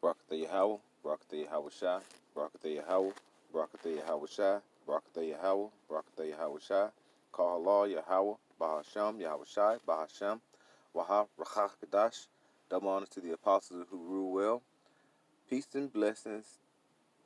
Barakatha Yahweh, Barakatha Yahweh Shai, Barakatha Yahweh, Barakatha Yahweh Shai, Barakatha Yahweh, Barakatha Yahweh Shai, Kahallah Yahweh, Bahasham, Yahweh Shai, Bahasham, Wahab, Rachach Kadash. Double honors to the apostles who rule well. Peace and blessings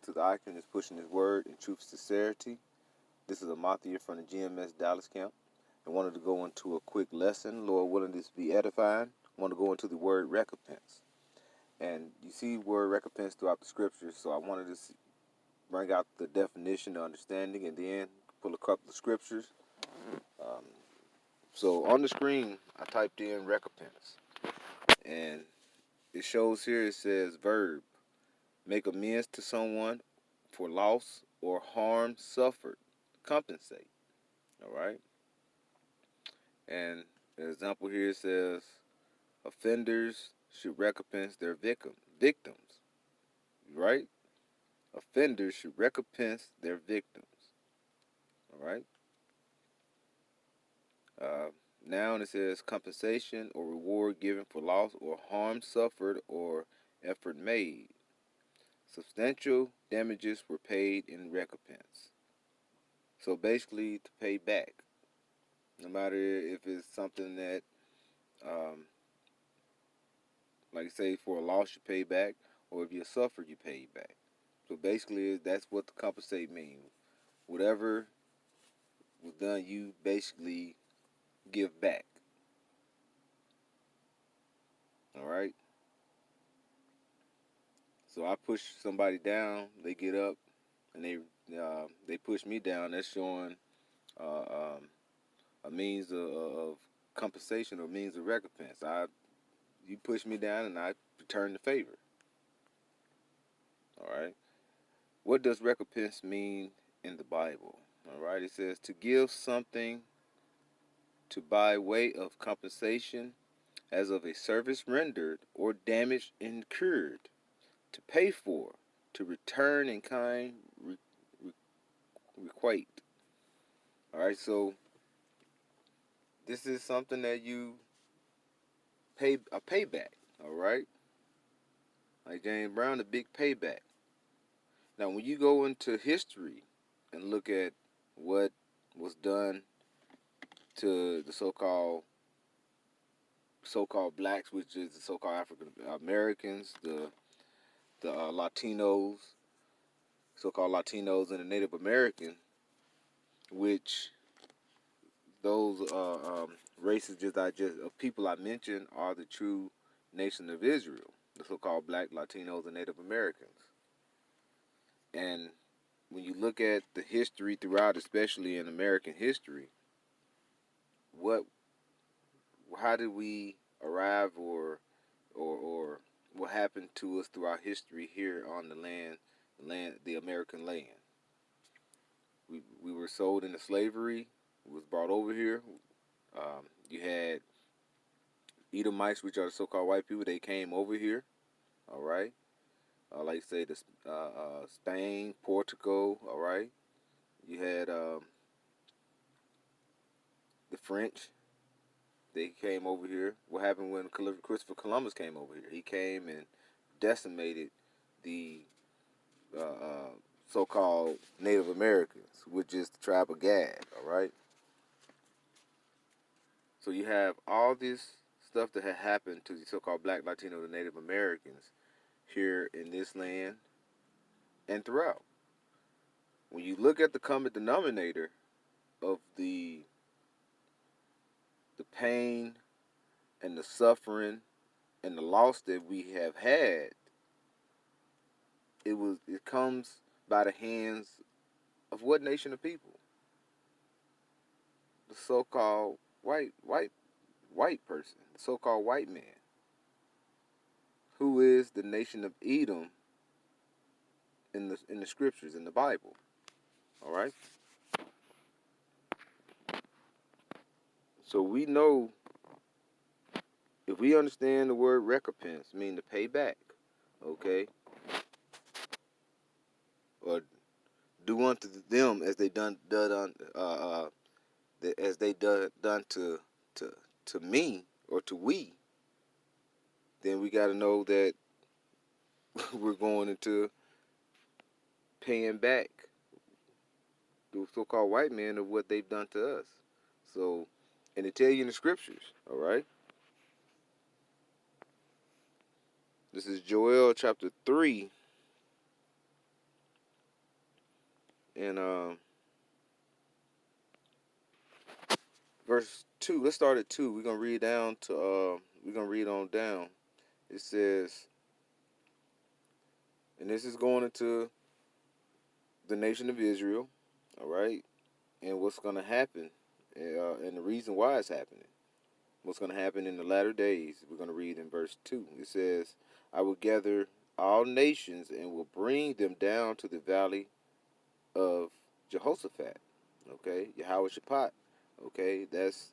to the icon that's pushing his word in truth and sincerity. This is Amathia from the GMS Dallas camp. I wanted to go into a quick lesson. Lord willing, this be edifying. I want to go into the word recompense. And you see word recompense throughout the scriptures, so I wanted to bring out the definition, the understanding, and then pull a couple of scriptures. So on the screen, I typed in recompense. And it shows here, it says verb. Make amends to someone for loss or harm suffered. Compensate. All right. And an example here says offenders should recompense their victims. Right? Offenders should recompense their victims. All right. Noun, it says compensation or reward given for loss or harm suffered or effort made. Substantial damages were paid in recompense. So basically, to pay back, no matter if it's something that, like say for a loss you pay back, or if you suffered you pay back. So basically, that's what the compensate means. Whatever was done, you basically give back. All right. So I push somebody down, they get up, and they push me down. That's showing uh, um, a means of compensation or means of recompense. You push me down, and I return the favor. All right. What does recompense mean in the Bible? All right. It says to give something to by way of compensation as of a service rendered or damage incurred, to pay for, to return in kind, requite. All right, so this is something that you pay a payback. All right, like James Brown, the big payback. Now, when you go into history and look at what was done to the so-called blacks, which is the so-called African Americans, the Latinos, so-called Latinos, and the Native American, which those races of people I mentioned are the true nation of Israel, the so-called black, Latinos, and Native Americans. And when you look at the history throughout, especially in American history, how did we arrive, or what happened to us throughout history here on the American land? We were sold into slavery. We was brought over here. You had Edomites, which are the so-called white people. They came over here. All right. Like say Spain, Portugal. All right. You had the French. They came over here. What happened when Christopher Columbus came over here? He came and decimated the uh, uh, so-called Native Americans, which is the tribe of Gad. All right. So you have all this stuff that had happened to the so-called Black, Latino, and Native Americans here in this land and throughout. When you look at the common denominator of the pain and the suffering and the loss that we have had, it comes by the hands of what nation of people? The so-called white person, the so-called white man, who is the nation of Edom in the scriptures, in the Bible. All right. So we know, if we understand the word recompense, mean to pay back, okay, or do unto them as they done as they done to me or to we, then we got to know that we're going into paying back the so-called white men of what they've done to us. So, and it tell you in the scriptures, all right? This is Joel chapter 3 and verse 2. Let's start at 2. We're going to read down to we're going to read on down. It says, and this is going into the nation of Israel, all right? And what's going to happen and the reason why it's happening. What's going to happen in the latter days. We're going to read in verse 2. It says, I will gather all nations and will bring them down to the valley of Jehoshaphat. Okay, Yahweh Shaphat. Okay, that's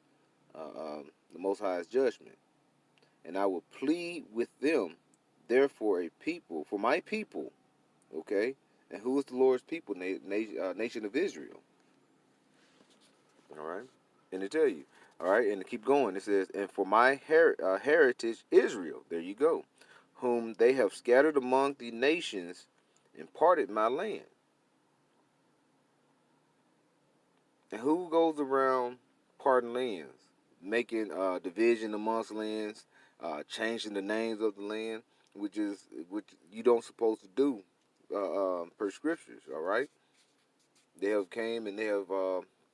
the Most High's judgment. And I will plead with them, therefore, a people, for my people. Okay, and who is the Lord's people? Nation of Israel. All right, and to tell you, all right, and to keep going, it says, and for my heritage, Israel. There you go, whom they have scattered among the nations, and parted my land. And who goes around parting lands, making division amongst lands, changing the names of the land, which you don't supposed to do per scriptures. All right, they have came and they have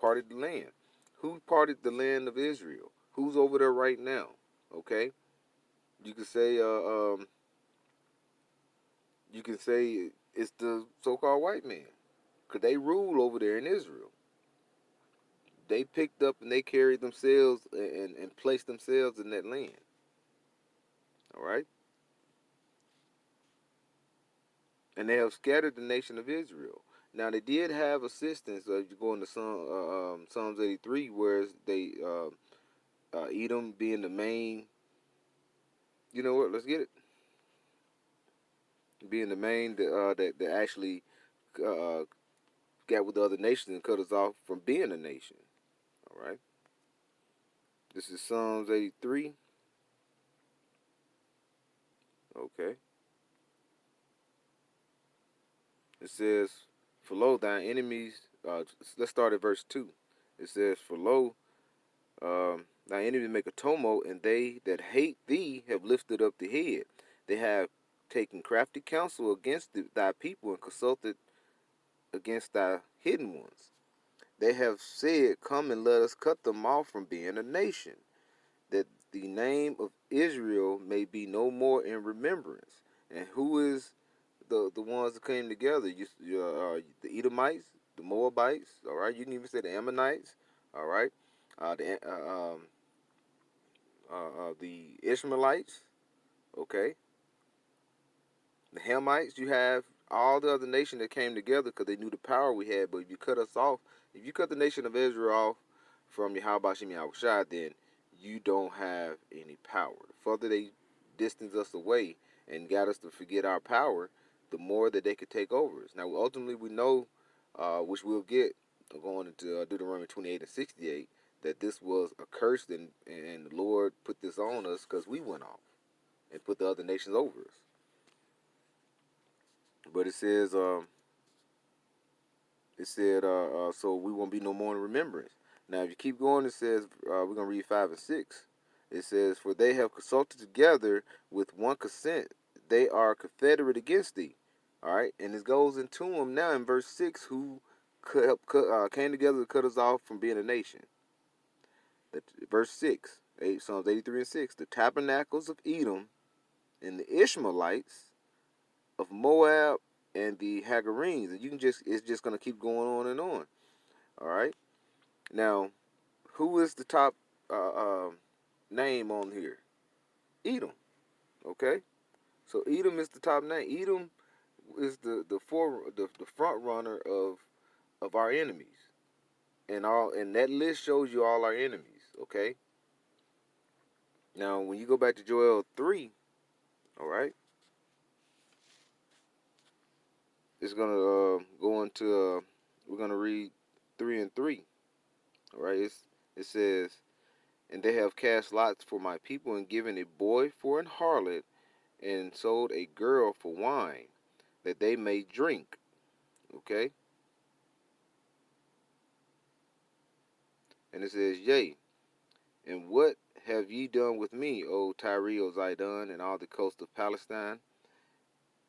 parted the land. Who parted the land of Israel? Who's over there right now? Okay, you can say it's the so-called white man, because they rule over there in Israel. They picked up and they carried themselves and placed themselves in that land. All right? And they have scattered the nation of Israel. Now, they did have assistance. If you go into Psalms 83, where they, Edom being the main, you know what, let's get it. Being the main that actually uh, got with the other nations and cut us off from being a nation. All right? This is Psalms 83. Okay. It says, for lo, thine enemies, let's start at verse 2. It says, for lo, thy enemies make a tumult, and they that hate thee have lifted up the head. They have taken crafty counsel against thy people and consulted against thy hidden ones. They have said, come and let us cut them off from being a nation, that the name of Israel may be no more in remembrance. And who is the ones that came together? The Edomites, the Moabites, all right? You can even say the Ammonites, all right? The Ishmaelites, okay? The Hamites, you have all the other nations that came together because they knew the power we had. But if you cut us off, if you cut the nation of Israel off from Yahweh Shem Yahushua, then you don't have any power. The further they distance us away and got us to forget our power, the more that they could take over us. Now, ultimately, we know, which we'll get going into Deuteronomy 28 and 68, that this was a curse, and the Lord put this on us because we went off and put the other nations over us. But it says, so we won't be no more in remembrance. Now, if you keep going, it says, we're going to read 5 and 6. It says, for they have consulted together with one consent. They are confederate against thee. All right. And it goes into them now in verse 6, who came together to cut us off from being a nation. Verse 6, Psalms 83 and 6. The tabernacles of Edom and the Ishmaelites of Moab and the Hagarenes, and it's just gonna keep going on and on. All right. Now, who is the top name on here? Edom. Okay. So Edom is the top name. Edom is the front runner of our enemies, and that list shows you all our enemies. Okay. Now, when you go back to Joel 3, all right, it's gonna go into we're gonna read 3 and 3. All right. It says, and they have cast lots for my people and given a boy for an harlot and sold a girl for wine, that they may drink. Okay? And it says, Yea, and what have ye done with me, O Tyre, O Zidon, and all the coast of Palestine?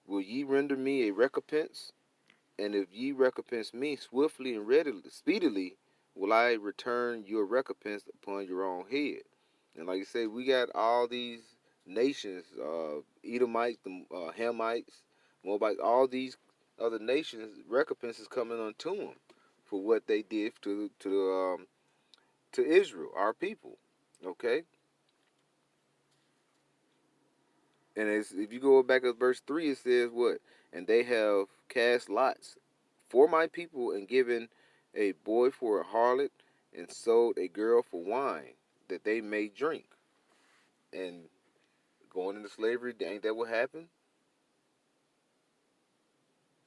Will ye render me a recompense? And if ye recompense me swiftly and readily, speedily, will I return your recompense upon your own head. And like you say, we got all these nations, Edomites, the Hamites, Moabites, all these other nations, recompenses coming unto them for what they did to Israel, our people. Okay, and if you go back to verse 3, it says what? And they have cast lots for my people, and given a boy for a harlot, and sold a girl for wine, that they may drink. And going into slavery, ain't that what happened?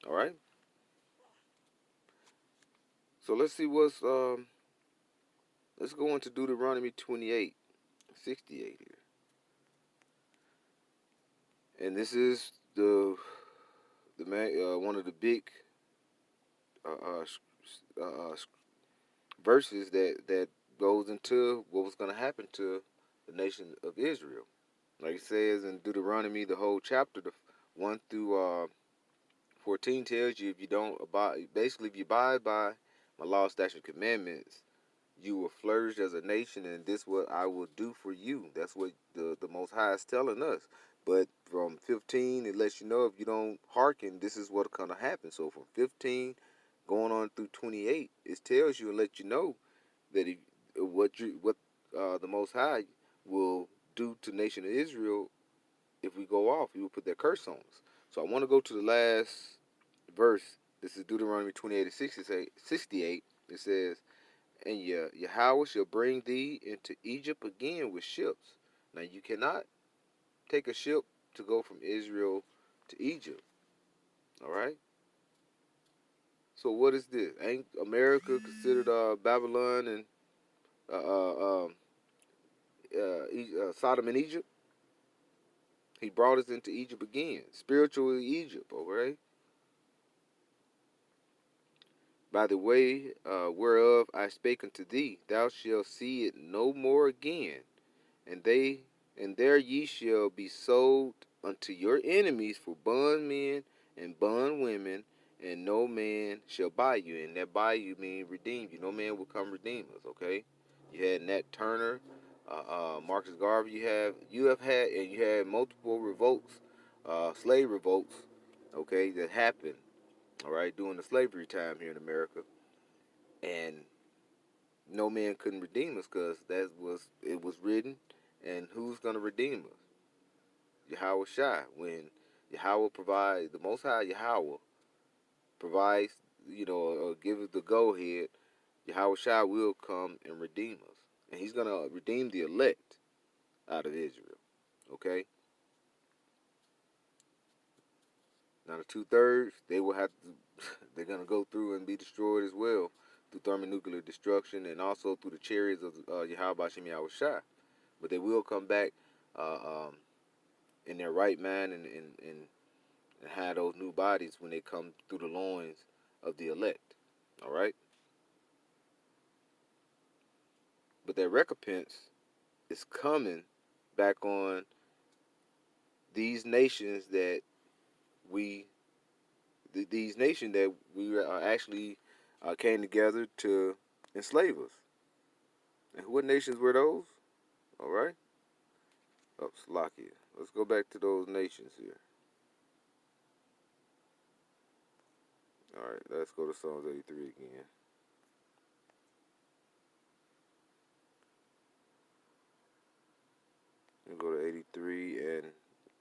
All right. So let's see what's let's go into Deuteronomy 28:68 here. And this is one of the big uh, uh, uh, verses that goes into what was going to happen to the nation of Israel. Like it says in Deuteronomy, the whole chapter, the 1 through 14 tells you, if you don't abide, basically if you abide by my law, statute, commandments, you will flourish as a nation, and this what I will do for you. That's what the Most High is telling us. But from 15, it lets you know, if you don't hearken, this is what's gonna happen. So from 15 going on through 28, it tells you and let you know that what the Most High will do to the nation of Israel if we go off. He will put that curse on us. So I want to go to the last verse. This is Deuteronomy 28 and 68. It says, and Yahweh shall bring thee into Egypt again with ships. Now you cannot take a ship to go from Israel to Egypt. All right. So what is this? Ain't America considered Babylon and uh, uh, um, Sodom and Egypt? He brought us into Egypt again, spiritual Egypt. Okay. By the way whereof I spake unto thee, thou shalt see it no more again, and there ye shall be sold unto your enemies for bondmen and bondwomen, and no man shall buy you. And that buy you mean redeem you. No man will come redeem us. Okay, you had Nat Turner, Marcus Garvey. You had multiple revolts, slave revolts. Okay, that happened. All right, during the slavery time here in America, and no man couldn't redeem us because it was written. And who's gonna redeem us? Yahweh Shai. When Yahweh provides, the Most High Yahweh provides, or give us the go ahead, Yahweh Shai will come and redeem us, and He's gonna redeem the elect out of Israel. Okay. Now the 2/3, they will have to. They're gonna go through and be destroyed as well through thermonuclear destruction, and also through the chariots of Yahweh Bashem Yahweh Shai. But they will come back uh, um, in their right mind, and have those new bodies when they come through the loins of the elect. All right? But that recompense is coming back on these nations that we, actually came together to enslave us. And what nations were those? All right? Oh, Slovakia. Let's go back to those nations here. All right, let's go to Psalms 83 again. We'll go to 83, and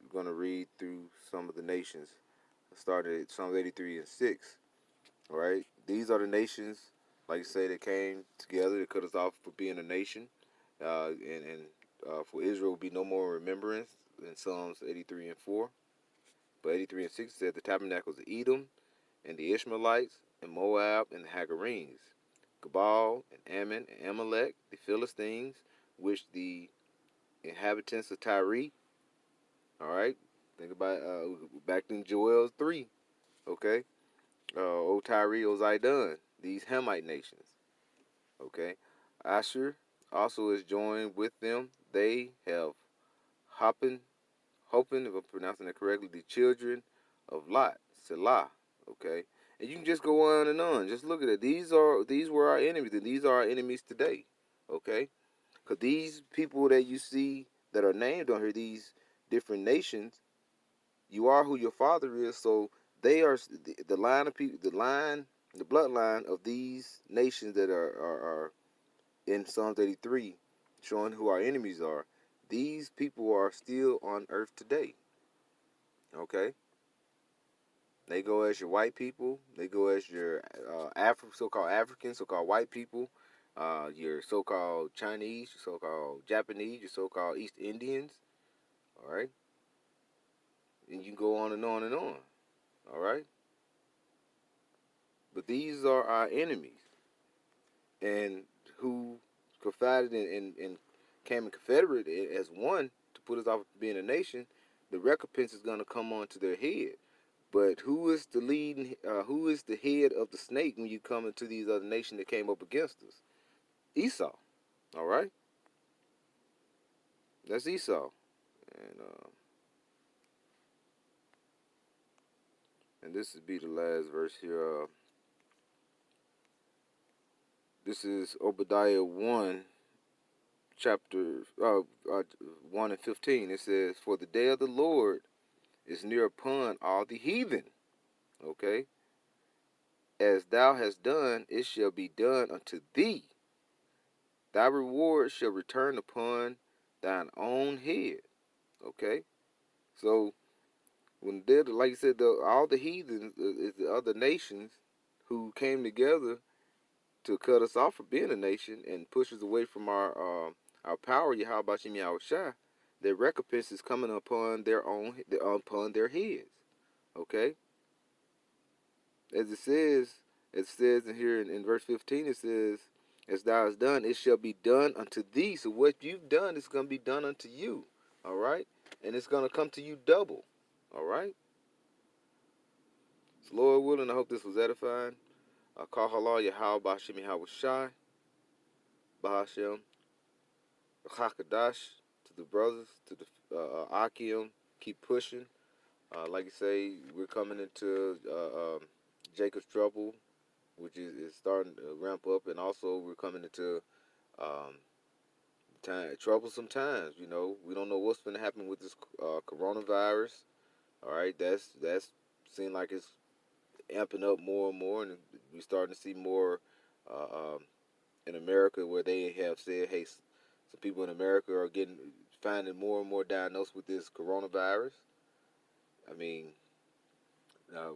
we're going to read through some of the nations. I started at Psalms 83 and 6. All right? These are the nations, like you say, that came together to cut us off for being a nation. And for Israel will be no more remembrance in Psalms 83 and 4. But 83 and 6 said the tabernacles of Edom and the Ishmaelites and Moab and the Hagarenes, Gabal and Ammon and Amalek, the Philistines, which the inhabitants of Tyre, all right, Think about back in Joel 3, okay? O Tyre, O Zidon, these Hamite nations, okay? Asher also is joined with them. They have Hoppin, Hoping, if I'm pronouncing it correctly, the children of Lot, Selah, okay? And you can just go on and on. Just look at it. These were our enemies, and these are our enemies today, okay? Because these people that you see that are named on here, these different nations, you are who your father is. So they are the line of people, the bloodline of these nations that are in Psalms 83, showing who our enemies are. These people are still on earth today. Okay, they go as your white people. They go as your so-called Africans, so-called white people. Your so-called Chinese, your so-called Japanese, your so-called East Indians. All right, and you can go on and on and on. All right, but these are our enemies, and who confided and came in confederate as one to put us off being a nation. The recompense is going to come onto their head. But who is the leading? Who is the head of the snake when you come into these other nations that came up against us? Esau. All right, that's Esau, and this would be the last verse here. This is Obadiah 1, chapter 1 and 15. It says, "For the day of the Lord is near upon all the heathen." Okay, as thou hast done, it shall be done unto thee. Thy reward shall return upon thine own head. Okay, so when they're like you said, all the heathens is the other nations who came together to cut us off from being a nation and push us away from our power. Yahweh Shem Yahweh Shai. Their recompense is coming upon upon their heads. Okay, as it says in here in verse 15, it says, "As thou hast done, it shall be done unto thee." So what you've done is going to be done unto you. All right, and it's going to come to you double. All right. So Lord willing, I hope this was edifying. Call halal Yahweh Bashim Yahweh Shai, Bahashem, Hakadash, to the brothers, to the Akim, keep pushing. Like you say, we're coming into Jacob's trouble, which is starting to ramp up, and also we're coming into um, troublesome times. You know, we don't know what's going to happen with this coronavirus. All right, that's seemed like it's amping up more and more, and we're starting to see more in America where they have said, hey, some people in America are finding more and more diagnosed with this coronavirus. I mean, I,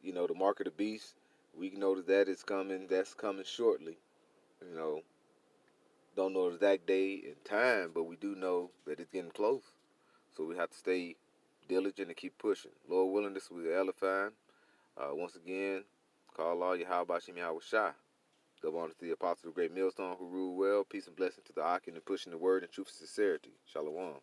the mark of the beast. We know that is coming. That's coming shortly. You know, don't know the exact day and time, but we do know that it's getting close. So we have to stay diligent and keep pushing. Lord willing, this was Elephant. Once again, call all Yahweh Bashim Yahweh Shai. Go on to the apostle of the great millstone who rule well. Peace and blessing to the Akim and pushing the word in truth and sincerity. Shalom.